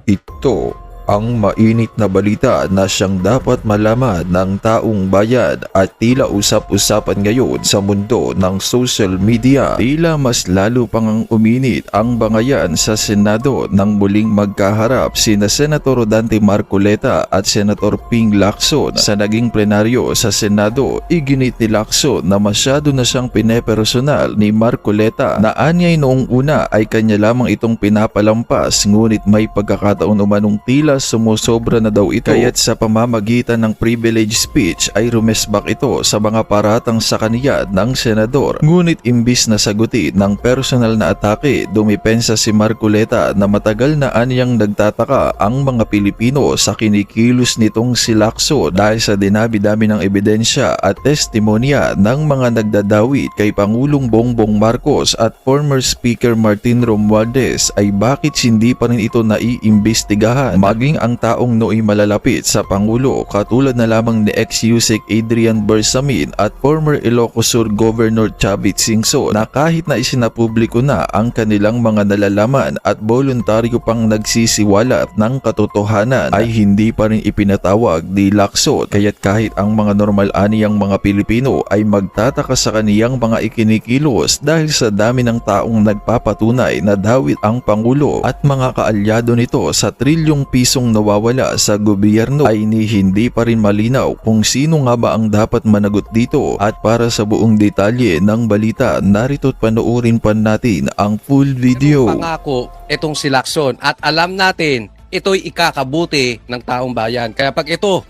Ito ang mainit na balita na siyang dapat malaman ng taong bayan at tila usap-usapan ngayon sa mundo ng social media. Tila mas lalo pang uminit ang bangayan sa Senado nang muling magkaharap sina Senator Dante Marcoleta at Senator Ping Lacson. Sa naging plenaryo sa Senado, iginit ni Lacson na masyado na siyang pinepersonal ni Marcoleta na anyay noong una ay kanya lamang itong pinapalampas, ngunit may pagkakataon umanong tila sumusobra na daw ito, kaya't sa pamamagitan ng privilege speech ay rumesbak ito sa mga paratang sa kaniya ng senador. Ngunit imbis na sagutin ng personal na atake, dumipensa si Marcoleta na matagal na anyang nagtataka ang mga Pilipino sa kinikilos nitong si Lacson dahil sa dinabi-dami ng ebidensya at testimonya ng mga nagdadawit kay Pangulong Bongbong Marcos at former Speaker Martin Romualdez ay bakit hindi pa rin ito naiimbestigahan. Maging ang taong nooy malalapit sa Pangulo katulad na lamang ni ex-USEC Adrian Bersamin at former Ilocos Sur Governor Chavit Singson na kahit na isinapubliko na ang kanilang mga nalalaman at voluntaryo pang nagsisiwalat ng katotohanan ay hindi pa rin ipinatawag ni Lacson, kaya't kahit ang mga normal aniyang mga Pilipino ay magtataka sa kaniyang mga ikinikilos dahil sa dami ng taong nagpapatunay na dawit ang Pangulo at mga kaalyado nito sa trilyong pisong nawawala sa gobyerno ay hindi pa rin malinaw kung sino nga ba ang dapat managot dito. At para sa buong detalye ng balita, narito't panoorin pa natin ang full video. Pangako itong si Lacson at alam natin ito'y ikakabuti ng taong bayan. Kaya pag ito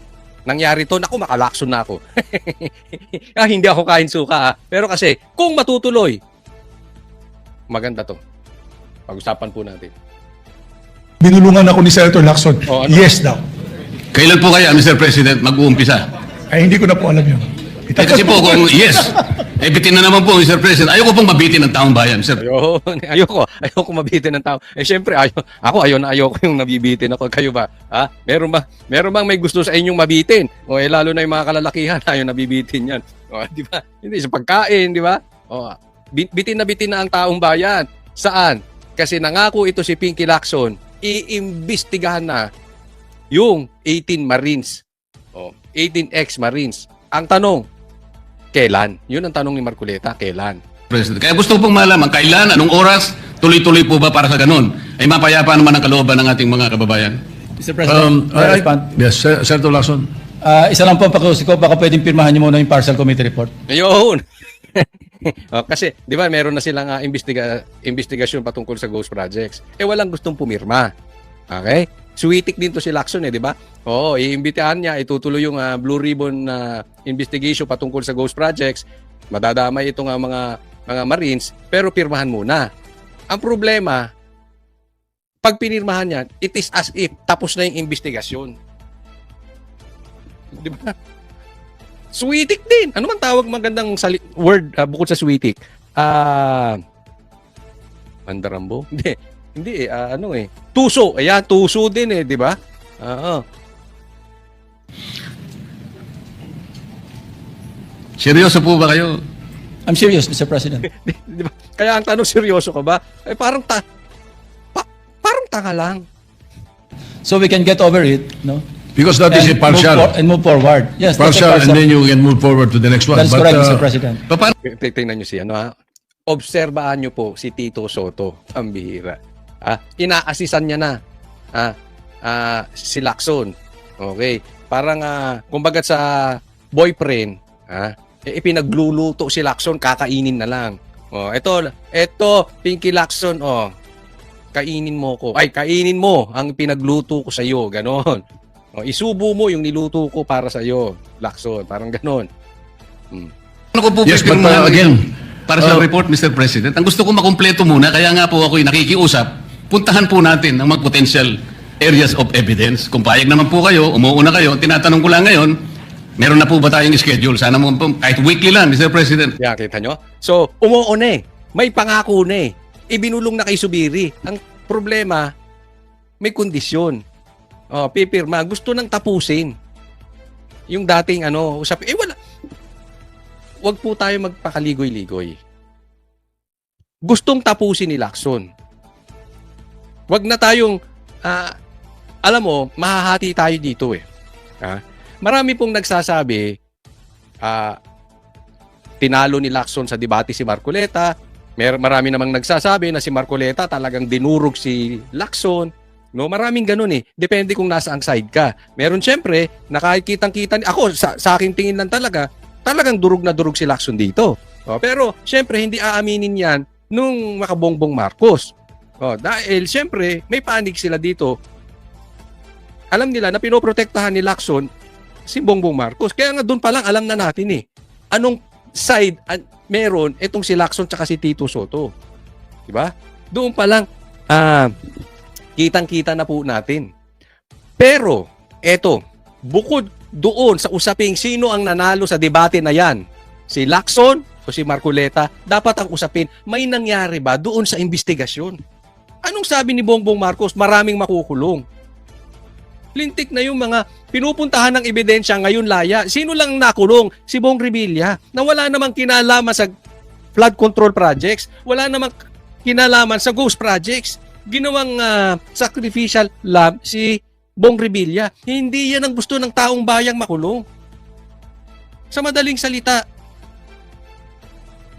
nangyari to, naku, makalakson na ako. Hindi ako kain suka. Pero kasi kung matutuloy, maganda to. Pag-usapan po natin. Binulungan ako ni Senator Lacson. Oh, ano? Yes daw. Kailan po kaya, Mr. President, mag-uumpisa? Ay, hindi ko na po alam yun. Kasi po, kung yes, bitin na naman po, Mr. President. Ayoko pong mabitin ng taong bayan, Mr. Ayoko mabitin ng tao. Siyempre, ayoko yung nabibitin ako. Kayo ba? Ha? Meron bang may gusto sa inyong mabitin? Lalo na yung mga kalalakihan, ayaw nabibitin yan. Di ba? Hindi, sa pagkain, di ba? Bitin na ang taong bayan. Saan? Kasi nangako ito si Pinky Lacson, iimbestigahan na yung 18 Marines. 18 ex-Marines. Ang tanong, kailan? Yun ang tanong ni Marcoleta, kailan? President. Kaya gusto ko pong malaman, kailan, anong oras, tuloy-tuloy po ba para sa ganun? Ay mapayapa naman ang kalooban ng ating mga kababayan. Mr. President, may I respond? Yes, Senator Lacson. Isa lang po ang pakiusap ko, baka pwedeng pirmahan niyo muna yung partial committee report. Ayun! Kasi, di ba, meron na silang investigasyon patungkol sa ghost projects. Walang gustong pumirma. Okay? Suwitik din to si Lacson, di ba? Iimbitahan niya, itutuloy yung Blue Ribbon investigation patungkol sa ghost projects. Madadamay itong mga Marines, pero pirmahan muna. Ang problema, pag pinirmahan niya, it is as if tapos na yung investigasyon. Di ba? Suwitik din. Ano man tawag magandang word bukod sa suwitik? Mandarambo? Hindi Tuso. Ayan, tuso din di ba? Seryoso po ba kayo? I'm serious, Mr. President. Di ba? Kaya ang tanong, seryoso ka ba? Parang tanga lang. So we can get over it, no? Because that is a partial. Move forward. Yes, that's a Partial, and then you can move forward to the next one. That's correct, Mr. President. Paano? Tingnan nyo obserbahan nyo po si Tito Soto. Ang bihira. Ina-assisan niya na si Lacson. Okay. Parang, kumbaga sa boyfriend, ipinagluluto si Lacson, kakainin na lang. Ito, Pinky Lacson, kainin mo ko. Kainin mo ang pinagluto ko sa iyo, ganon. Isubo mo yung niluto ko para sa iyo, Lacson, parang ganon. Ano ko po Yes, yung but again, para sa report, Mr. President, ang gusto ko makumpleto muna, kaya nga po ako'y nakikiusap, puntahan po natin ang mga potential areas of evidence. Kung payag naman po kayo, umuuna kayo, tinatanong ko lang ngayon, meron na po ba tayong schedule? Sana mo po, kahit weekly lang, Mr. President. Yeah, kita nyo? So, umuuna may pangako na ibinulong na kay Subiri. Ang problema, may kondisyon. Pipirma, gusto nang tapusin. Yung dating wala. Huwag po tayo magpakaligoy-ligoy. Gustong tapusin ni Lacson. Huwag na tayong alam mo, mahahati tayo dito eh. Ha? Marami pong nagsasabi, tinalo ni Lacson sa debate si Marcoleta. Marami namang nagsasabi na si Marcoleta talagang dinurog si Lacson. No, maraming ganun eh. Depende kung nasa ang side ka. Meron siyempre, na kahit kitang-kita, ako sa aking tingin lang talagang durog na durog si Lacson dito. Pero siyempre, hindi aaminin yan nung makabongbong Marcos. Dahil siyempre, may panig sila dito. Alam nila na pinoprotektahan ni Lacson si Bongbong Marcos. Kaya nga doon pa lang alam na natin eh. Anong side meron itong si Lacson tsaka si Tito Soto. Diba? Doon pa lang kitang-kita na po natin. Pero, eto, bukod doon sa usaping sino ang nanalo sa debate na yan, si Lacson o si Marcoleta, dapat ang usapin, may nangyari ba doon sa investigasyon? Anong sabi ni Bongbong Marcos? Maraming makukulong. Lintik na yung mga pinupuntahan ng ebidensya ngayon laya. Sino lang nakulong? Si Bong Revilla, na wala namang kinalaman sa flood control projects, wala namang kinalaman sa ghost projects. Ginawang sacrificial lamb si Bong Revilla. Hindi yan ang gusto ng taong bayang makulong. Sa madaling salita,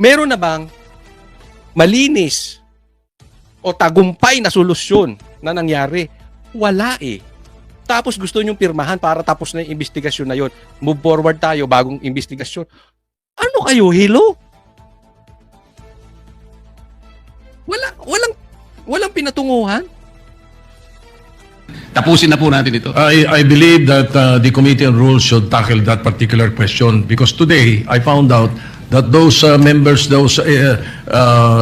meron na bang malinis o tagumpay na solusyon na nangyari? Wala eh. Tapos gusto nyong pirmahan para tapos na yung investigasyon na yon. Move forward tayo, bagong investigasyon. Ano kayo, hilo? Walang pinatunguhan? Tapusin na po natin ito. I believe that the Committee on Rules should tackle that particular question because today I found out that those members, those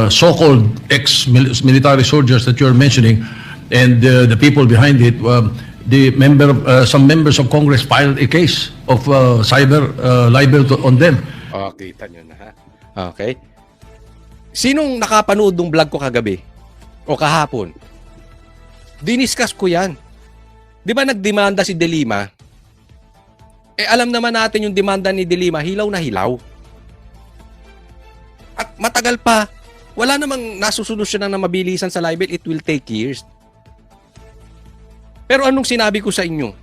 so-called ex-military soldiers that you're mentioning and the people behind it, some members of Congress filed a case of cyber libel on them. Okay, kita nyo na ha. Okay. Sinong nakapanood ng vlog ko kagabi? O kahapon? Diniscuss ko yan. Di ba nagdemanda si De Lima? Alam naman natin yung demanda ni De Lima, hilaw na hilaw. At matagal pa. Wala namang nasusolusyonan na mabilisan sa libel, it will take years. Pero anong sinabi ko sa inyo?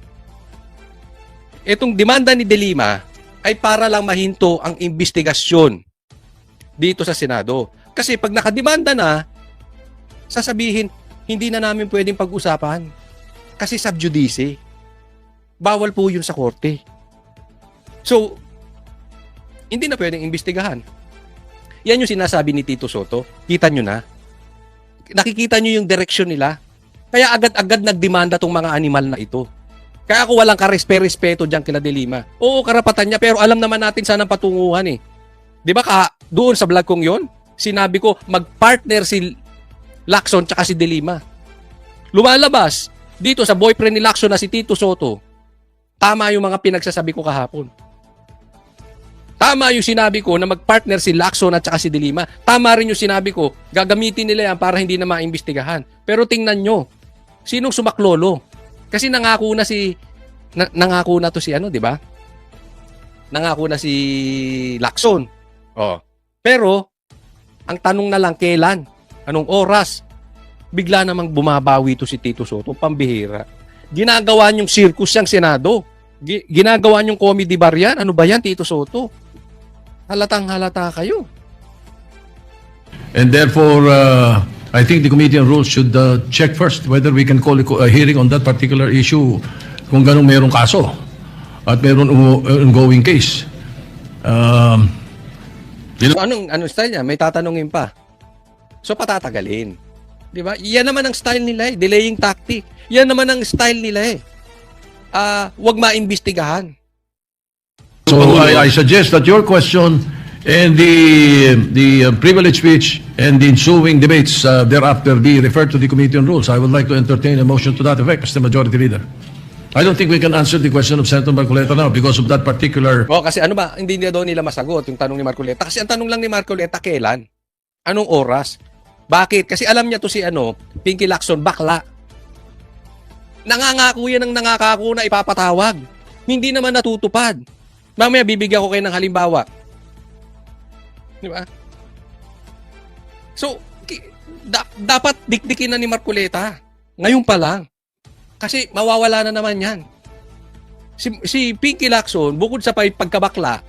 Itong demanda ni De Lima ay para lang mahinto ang investigasyon dito sa Senado. Kasi pag nakademanda na, sasabihin, hindi na namin pwedeng pag-usapan. Kasi sub judice. Bawal po yun sa korte. So, hindi na pwedeng imbestigahan. Yan yung sinasabi ni Tito Soto. Kita nyo na. Nakikita nyo yung direksyon nila. Kaya agad-agad nagdemanda tong mga animal na ito. Kaya ako walang karespe-respeto dyan kila De Lima. Oo, karapatan niya, pero alam naman natin saan ang patunguhan eh. Di ba doon sa vlog kong yon, sinabi ko mag-partner si Lacson tsaka si De Lima. Lumalabas dito sa boyfriend ni Lacson na si Tito Soto. Tama yung mga pinagsasabi ko kahapon. Tama yung sinabi ko na mag-partner si Lacson at saka si De Lima. Tama rin yung sinabi ko, gagamitin nila yan para hindi na maimbestigahan. Pero tingnan nyo, sinong sumaklolo? Kasi nangako na to si di ba? Nangako na si Lacson. Pero ang tanong na lang kailan? Anong oras? Bigla namang bumabawi to si Tito Soto, pambihira. Ginagawa niyong circus yung Senado. Ginagawa niyong comedy bar yan. Ano ba yan, Tito Soto? Halatang-halata kayo. And therefore, I think the Committee on Rules should check first whether we can call a hearing on that particular issue kung ganong mayroong kaso at mayroong ongoing case. Anong style niya? May tatanungin pa. So patatagalin. Di ba? Yan naman ang style nila eh. Delaying tactic. Yan naman ang style nila eh. Wag maimbestigahan. So I suggest that your question and the privilege speech and the ensuing debates thereafter be referred to the Committee on Rules. I would like to entertain a motion to that effect, Mr. Majority Leader. I don't think we can answer the question of Senator Marcoleta now because of that particular... Kasi hindi na daw nila masagot yung tanong ni Marcoleta. Kasi ang tanong lang ni Marcoleta, kailan? Anong oras? Bakit? Kasi alam niya to si Pinky Lacson, bakla. Nangangako yan ng nangakako na ipapatawag. Hindi naman natutupad. Mamaya bibigyan ko kayo ng halimbawa. Di ba? So, dapat dikdikin na ni Marcoleta. Ngayon pa lang. Kasi mawawala na naman yan. Si Pinky Lacson, bukod sa pagkabakla,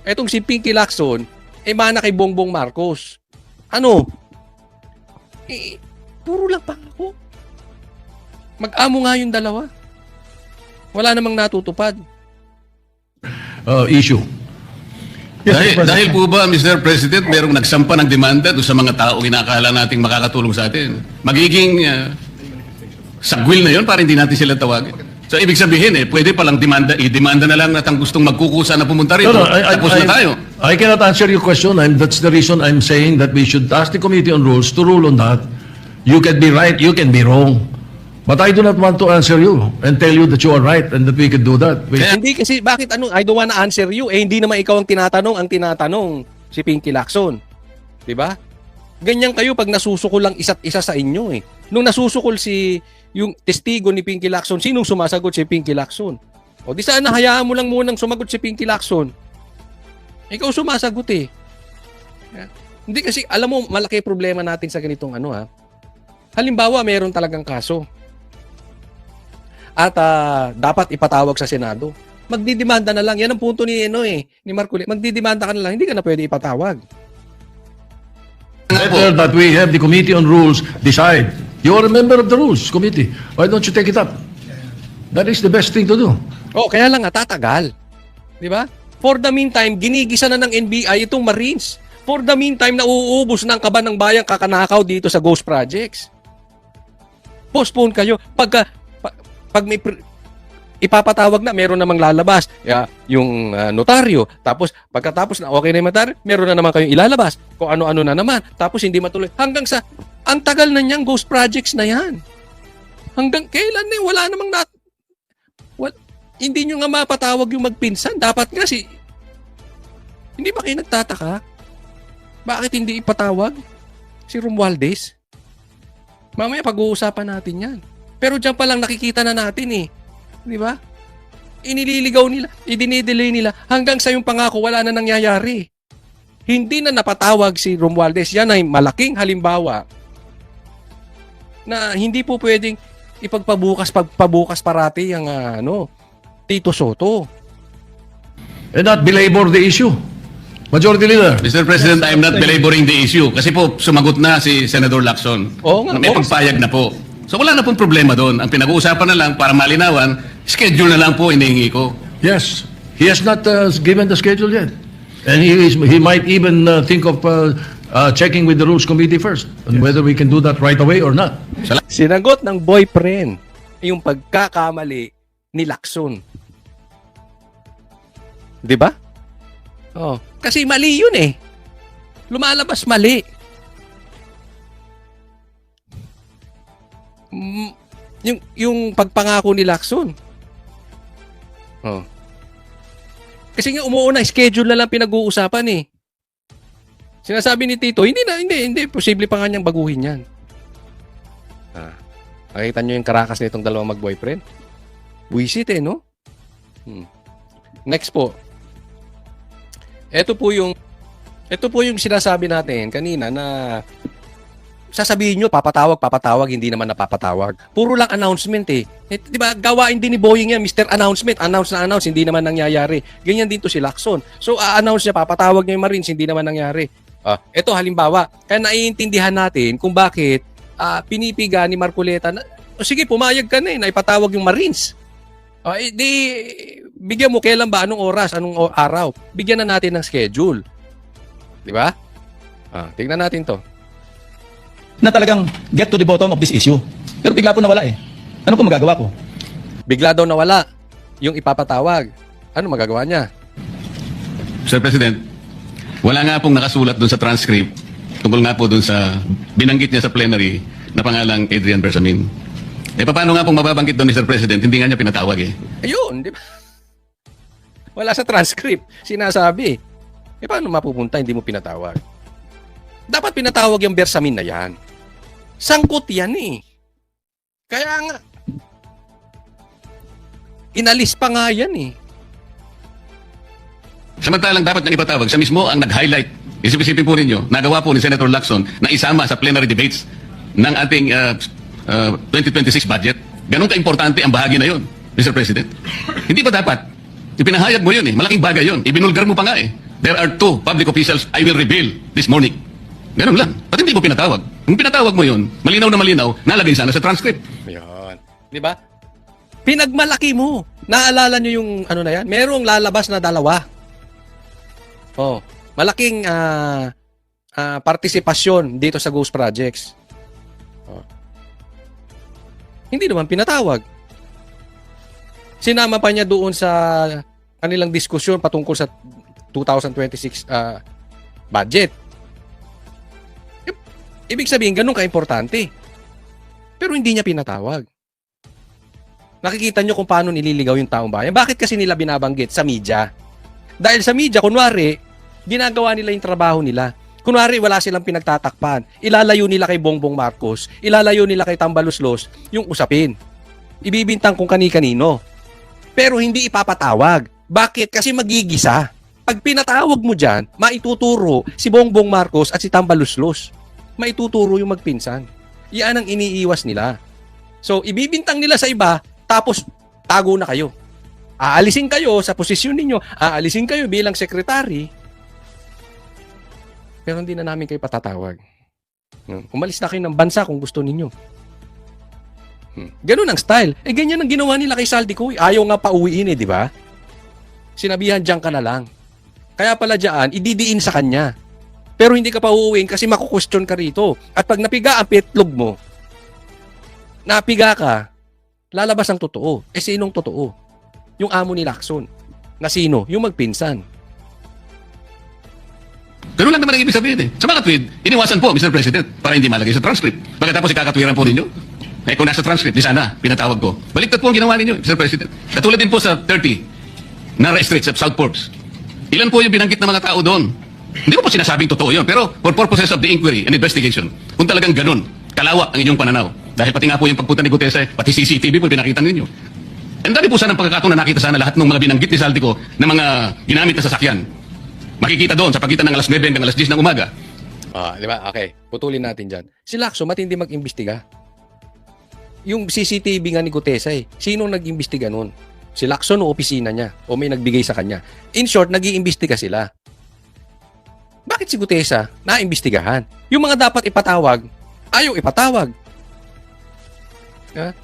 etong si Pinky Lacson, mana kay Bongbong Marcos. Ano? Puro lang pangako. Mag-amo nga yung dalawa. Wala namang natutupad. Issue. Dahil po ba, Mr. President, merong nagsampa ng demanda doon sa mga taong inakala nating makakatulong sa atin? Magiging sagwil na yon para hindi natin sila tawagin. So, ibig sabihin, pwede palang i-demanda na lang at ang gustong magkukusa na pumunta rito. Tapos na tayo. I cannot answer your question. That's the reason I'm saying that we should ask the Committee on Rules to rule on that. You can be right, you can be wrong. But I do not want to answer you and tell you that you are right and that we can do that. Hindi kasi, bakit I don't wanna answer you. Hindi naman ikaw ang tinatanong si Pinky Lacson. Diba? Ganyan kayo pag nasusukol lang isa't isa sa inyo eh. Nung nasusukol yung testigo ni Pinky Lacson, sinong sumasagot si Pinky Lacson? O di sana hayaan mo lang munang sumagot si Pinky Lacson. Ikaw sumasagot eh. Hindi kasi, alam mo, malaki problema natin sa ganitong Halimbawa, meron talagang kaso. At dapat ipatawag sa Senado. Magdidemanda na lang. Yan ang punto ni Marcoleta. Magdidemanda ka na lang. Hindi ka na pwede ipatawag. Better that we have the Committee on Rules decide. You are a member of the Rules Committee. Why don't you take it up? That is the best thing to do. Kaya lang tatagal. Di ba? For the meantime, ginigisa na ng NBI itong Marines. For the meantime, nauubos ng kaban ng bayang kakanakaw dito sa Ghost Projects. Postpone kayo. Pag may ipapatawag na, meron namang lalabas. Yung notaryo. Tapos, pagkatapos na okay na yung notaryo, meron na naman kayong ilalabas. Kung ano-ano na naman. Tapos, hindi matuloy. Hanggang sa, ang tagal na niyang Ghost Projects na yan. Hanggang kailan na wala namang hindi nyo nga mapatawag yung magpinsan. Dapat nga hindi ba kayo nagtataka? Bakit hindi ipatawag si Romualdez? Mamaya pag-uusapan natin yan. Pero dyan pa lang nakikita na natin eh. Di ba? Inililigaw nila, idinidelay nila, hanggang sa yung pangako wala na nangyayari. Hindi na napatawag si Romualdez. Yan ay malaking halimbawa na hindi po pwedeng pagpabukas parati ang Tito Soto. And not belabor the issue. Majority Leader. Mr. President, I am not belaboring the issue. Kasi po, sumagot na si Senator Lacson. Oo nga. May pagpayag na po. So wala na pong problema doon. Ang pinag-uusapan na lang para malinawan, schedule na lang po inihingi ko. Yes. He has not given the schedule yet. And he might even think of checking with the Rules Committee first on whether we can do that right away or not. Sinagot ng boyfriend yung pagkakamali ni Lacson. Di ba? Kasi mali yun eh. Lumalabas mali. Yung pagpangako ni Lacson. Kasi nga umuuna, schedule na lang pinag-uusapan eh. Sinasabi ni Tito, hindi, posible pa nga niyang baguhin yan. Nakita niyo yung karakas na itong dalawang mag-boyfriend? Buisit eh, no? Next po. Ito po yung sinasabi natin kanina na sasabihin nyo, papatawag, hindi naman napapatawag. Puro lang announcement eh. Di ba, gawain din ni Boying yan, Mr. Announcement, announce, hindi naman nangyayari. Ganyan din to si Lacson. So, announce niya, papatawag niya yung Marines, hindi naman nangyari. Ito, halimbawa, kaya naiintindihan natin kung bakit pinipiga ni Marcoleta na, sige, pumayag ka na ipatawag yung Marines. Bigyan mo kailan ba, anong oras, anong araw. Bigyan na natin ng schedule. Di ba? Tingnan natin to. Na talagang get to the bottom of this issue. Pero bigla po nawala eh. Ano po magagawa ko? Bigla daw nawala yung ipapatawag. Ano magagawa niya? Sir President, wala nga pong nakasulat doon sa transcript tungkol nga po doon sa binanggit niya sa plenary na pangalang Adrian Bersamin. Paano nga pong mababanggit doon, Mr. President? Hindi nga niya pinatawag eh. Ayun, di ba? Wala sa transcript. Sinasabi. Paano mapupunta hindi mo pinatawag? Dapat pinatawag yung Bersamin na yan. Sangkot yan eh. Kaya nga, inalis pa nga yan eh. Samantalang dapat nang ipatawag, siya mismo ang nag-highlight. Isip-isipin po ninyo, nagawa po ni Senator Lacson na isama sa plenary debates ng ating 2026 budget. ganun ka-importante ang bahagi na yon, Mr. President? Hindi ba dapat? Ipinahayag mo yun eh. Malaking bagay yun. Ibinulgar mo pa nga eh. There are 2 public officials I will reveal this morning. Ganun lang. Ba't hindi mo pinatawag? Kung pinatawag mo yun, malinaw na malinaw, nalagay sana sa transcript. Yun. Di ba? Pinagmalaki mo. Naalala nyo yung ano na yan? Merong lalabas na 2. Oh, malaking partisipasyon dito sa Ghost Projects. Oh. Hindi naman pinatawag. Sinama pa niya doon sa kanilang diskusyon patungkol sa 2026 budget. Ibig sabihin, ganun ka-importante. Pero hindi niya pinatawag. Nakikita nyo kung paano nililigaw yung taong bayan. Bakit kasi nila binabanggit sa media? Dahil sa media, kunwari, ginagawa nila yung trabaho nila. Kunwari, wala silang pinagtatakpan. Ilalayo nila kay Bongbong Marcos. Ilalayo nila kay Tambaluslos yung usapin. Ibibintang kung kani-kanino. Pero hindi ipapatawag. Bakit? Kasi magigisa. Pag pinatawag mo dyan, maituturo si Bongbong Marcos at si Tambaluslos. Maituturo yung magpinsan. Iyan ang iniiwas nila. So, ibibintang nila sa iba, tapos tago na kayo. Aalisin kayo sa posisyon ninyo. Aalisin kayo bilang sekretary. Pero hindi na namin kayo patatawag. Umalis na kayo ng bansa kung gusto ninyo. Ganun ang style. Ganyan ang ginawa nila kay Saldico. Ayaw nga pauwiin di ba? Sinabihan diyan ka na lang. Kaya pala diyan, ididiin sa kanya. Pero hindi ka pa uuwiin kasi makukwestiyon ka rito. At pag napiga ang petlog mo, napiga ka, lalabas ang totoo. Sinong totoo? Yung amo ni Lacson. Na sino? Yung magpinsan. Ganun lang naman ang ibig sabihin eh. Sa mga tweet, iniwasan po, Mr. President, para hindi malagay sa transcript. Pagkatapos ikakatwiran po ninyo. Kung nasa transcript, di sana, pinatawag ko. Baliktad po ang ginawa ninyo, Mr. President. Katulad din po sa 30, Nara Straits of South Ports. Ilan po yung binanggit ng mga tao doon? Hindi ko po sinasabing totoo yun, pero for purposes of the inquiry and investigation, kung talagang ganun, kalawak ang inyong pananaw. Dahil pati nga po yung pagpunta ni Gutesa, pati CCTV po pinakita ninyo. And dami po sana ng pagkakataon na nakita sana lahat ng mga binanggit ni Saldico na mga ginamit na sasakyan. Makikita doon sa pagitan ng alas 9 hanggang alas 10 ng umaga. Di ba? Okay. Putulin natin dyan. Si Lacson, matindi mag-imbestiga. Yung CCTV nga ni Gutesa sino nag-imbestiga nun? Si Lacson o opisina niya? O may nagbigay sa kanya? In short, nag-iimbestiga sila. Bakit si Gutesa naimbestigahan? Yung mga dapat ipatawag, ayaw ipatawag.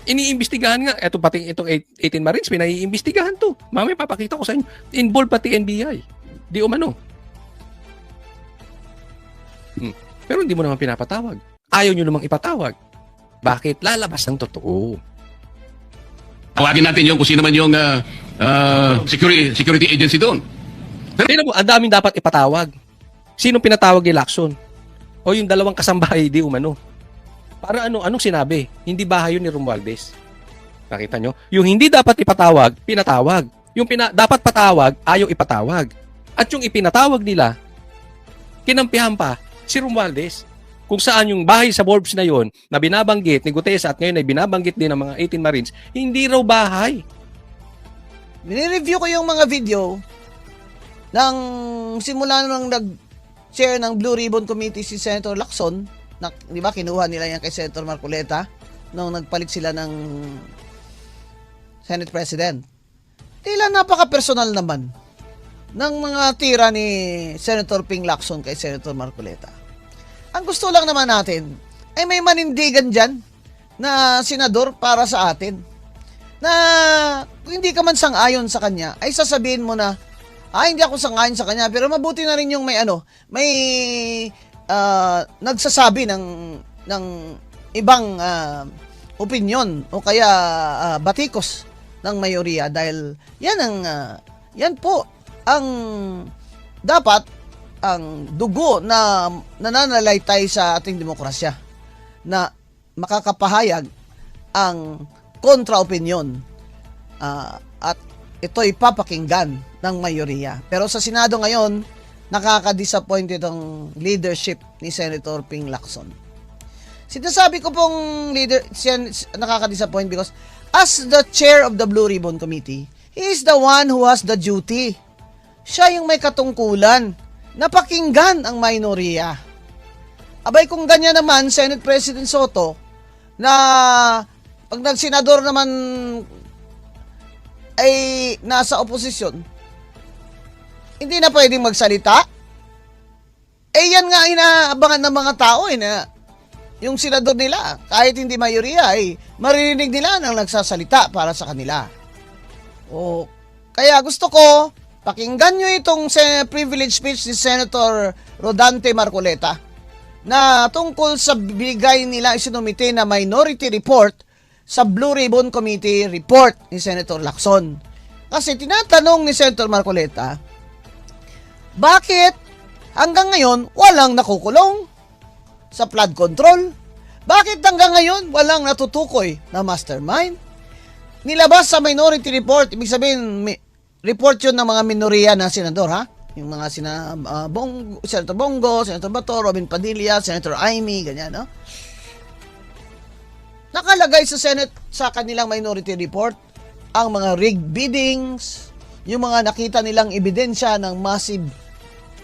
Iniimbestigahan nga. Itong 18 Marines, pinaiimbestigahan to. Mamaya papakita ko sa inyo. Involved pati NBI. Di umano. Pero hindi mo naman pinapatawag. Ayaw nyo namang ipatawag. Bakit? Lalabas ang totoo. Tawagin natin yung kung sino man yung security agency doon. Pero mo, ang daming dapat ipatawag. Sinong pinatawag ni Lacson? O yung 2 kasambahay, di umano. Para anong sinabi? Hindi bahay yun ni Romualdez. Nakita nyo? Yung hindi dapat ipatawag, pinatawag. Yung dapat patawag, ayaw ipatawag. At yung ipinatawag nila, kinampihan pa si Romualdez. Kung saan yung bahay sa Forbes na yon na binabanggit ni Gutesa at ngayon ay binabanggit din ng mga 18 Marines, hindi raw bahay. Nire-review ko yung mga video ng simula nang nag-share ng Blue Ribbon Committee si Senator Lacson, na, di ba, kinuha nila yan kay Senator Marcoleta nung nagpalit sila ng Senate President. Tila napaka-personal naman ng mga tira ni Senator Ping Lacson kay Senator Marcoleta. Ang gusto lang naman natin ay may manindigan dyan na senador para sa atin. Na kung hindi ka man sang-ayon sa kanya, ay sasabihin mo na, hindi ako sang-ayon sa kanya, pero mabuti na rin yung may nagsasabi ng ibang opinion o kaya batikos ng mayoriya, dahil yan po ang dapat ang dugo na nananalaytay sa ating demokrasya, na makakapahayag ang kontra-opinyon at ito'y papakinggan ng mayoriya. Pero sa Senado ngayon, nakaka-disappointed ang leadership ni Senator Ping Lacson. Sinasabi ko pong nakaka-disappoint because as the chair of the Blue Ribbon Committee, he is the one who has the duty. Siya yung may katungkulan na pakinggan ang minorya. Abay, kung ganyan naman, Senate President Soto, na pag nagsenador naman ay nasa oposisyon, hindi na pwedeng magsalita. Yan nga inaabangan ng mga tao na yung senador nila, kahit hindi mayoriya, ay maririnig nila nang nagsasalita para sa kanila. Kaya gusto ko, pakinggan nyo itong privilege speech ni Senator Rodante Marcoleta na tungkol sa bigay nila isinumite na minority report sa Blue Ribbon Committee report ni Senator Lacson. Kasi tinatanong ni Senator Marcoleta, bakit hanggang ngayon walang nakukulong sa flood control? Bakit hanggang ngayon walang natutukoy na mastermind? Nilabas sa minority report, ibig sabihin, report yun ng mga minoriya na senador, ha? Yung mga Senator Bongo, Senator Bato, Robin Padilla, Senator Amy, ganyan, no? Nakalagay sa Senate sa kanilang minority report ang mga rigged biddings, yung mga nakita nilang ebidensya ng massive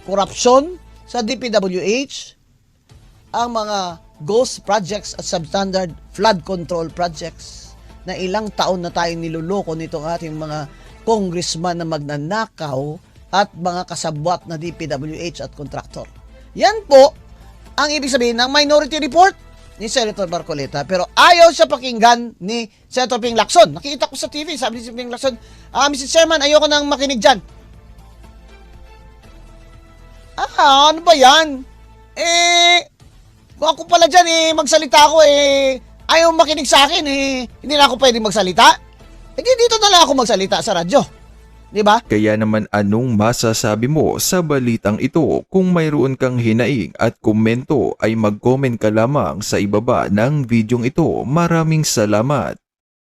corruption sa DPWH, ang mga ghost projects at substandard flood control projects na ilang taon na tayong niluloko nitong ating mga congressman na magnanakaw at mga kasabwat na DPWH at kontraktor. Yan po ang ibig sabihin ng minority report ni Senator Marcoleta, pero ayaw siya pakinggan ni Senator Ping Lacson. Nakita ko sa TV, sabi ni Ping Lacson, Mr. Chairman, ayoko nang makinig dyan. Ano ba yan? Kung ako pala dyan, magsalita ako, ayaw makinig sa akin, hindi na ako pwedeng magsalita. Dito na lang ako magsalita sa radyo. Diba? Kaya naman anong masasabi mo sa balitang ito? Kung mayroon kang hinaing at komento ay mag-comment ka lamang sa ibaba ng videong ito. Maraming salamat.